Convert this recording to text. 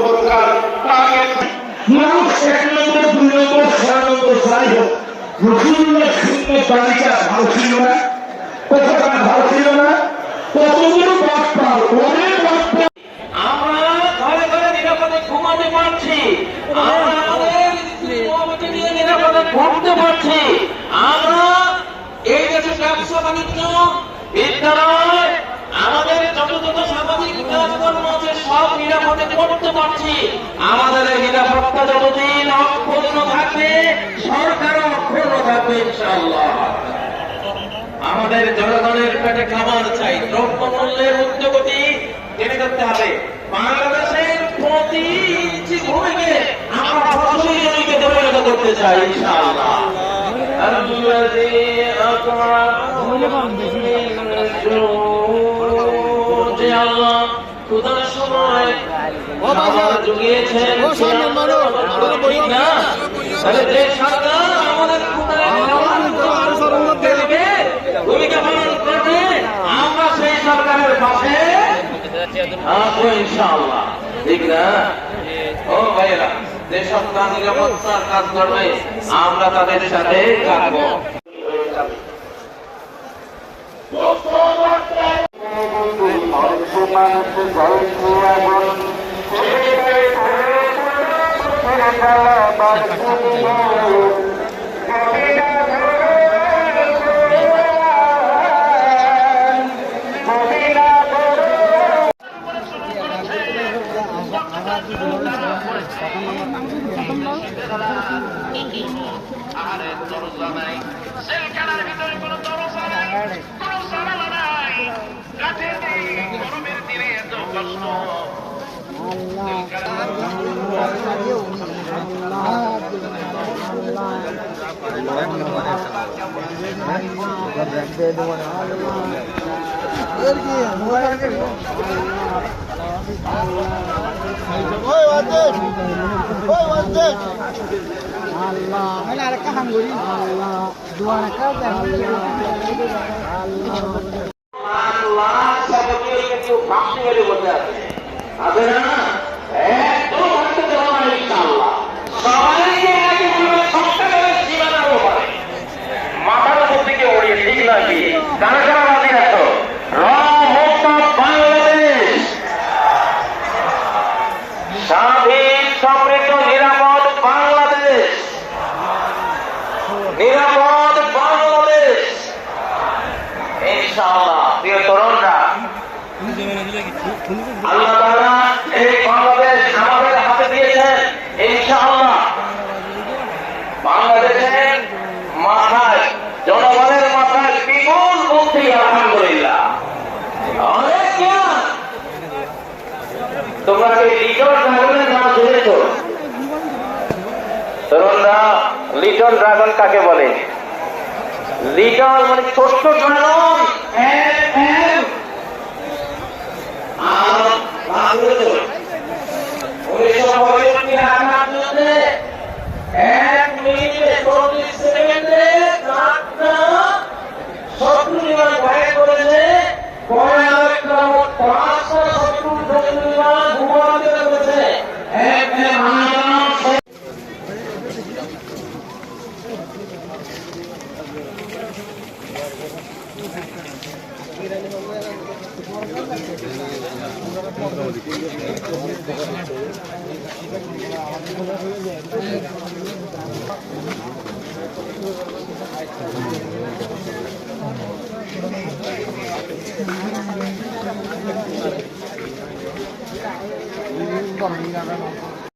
পরকাল তাকে মানুষ 1 নম্বর 2 নম্বর 6 নম্বর যাই হোক রাসূলুল্লাহ সুন্নাত তালিকা ভালো ছিল না, কথাটা ভালো ছিল না, কতগুলো বার্তা অনেক বার্তা আমরা ঘরে ঘরে নিরাপদে ঘুমাতে পারছি, আমরা আমাদের স্ত্রী নিয়ে নিরাপদে ঘুরতে পারছি, আমরা এই দেশে ব্যবসা বাণিজ্য বিদ্যালয় আমাদের যত যত সামাজিক কাজকর্ম আছে সব নিরাপদে করতে পারছি। আমাদের এই নিরাপত্তা যতদিন অক্ষুণ্ণ থাকবে সরকারও অক্ষুণ্ণ থাকবে ইনশাআল্লাহ। আমাদের জনগণের পেটে খাবার চাই, দ্রব্যমূল্যের ঊর্ধ্বগতি টেনে ধরতে হবে। বাংলাদেশের প্রতি ইঞ্চি ভূমিকে আমরা ফসলি জমিতে পরিণত করতে চাই ইনশাআল্লাহ। আল্লাহ ক্ষুধার সময় খাবার জুগিয়েছেন না, যে সরকার আমাদের ভূমিকা পালন করবে আমরা সেই সরকারের পাশে আসবো ইনশাআল্লাহ, ঠিক না? ও ভাইরা, যে সরকার নিরাপত্তার কাজ করবে আমরা তাদের সাথে থাকবো। আহারের দরজা নাই, সেলখানার ভিতরে কোনো দরজা নাই, কোনো জানালা নাই, কাঠের দিন গরমের দিনে এত কষ্ট। মাথার উপর থেকে উড়িয়ে ঠিক নাকি কারা কারা রাজি আছো? বাংলাদেশ স্বাধীন সমৃদ্ধ নিরাপদ বাংলাদেশ, নিরাপদ বাংলাদেশ ইনশাআল্লাহ। প্রিয় তরুণরা, আল্লাহ তাআলা এই বাংলাদেশ আমাদের হাতে দিয়েছেন ইনশাআল্লাহ। বাংলাদেশের মাথায়, জনগণের মাথায় বিপুল বুদ্ধি, আলহামদুলিল্লাহ, অনেক জ্ঞান। তোমরা কি লিটল ড্রাগনের নাম শুনেছ? তরুণরা, লিটল ড্রাগন কাকে বলে? লিটল মানে ছোট্ট ড্রাগন,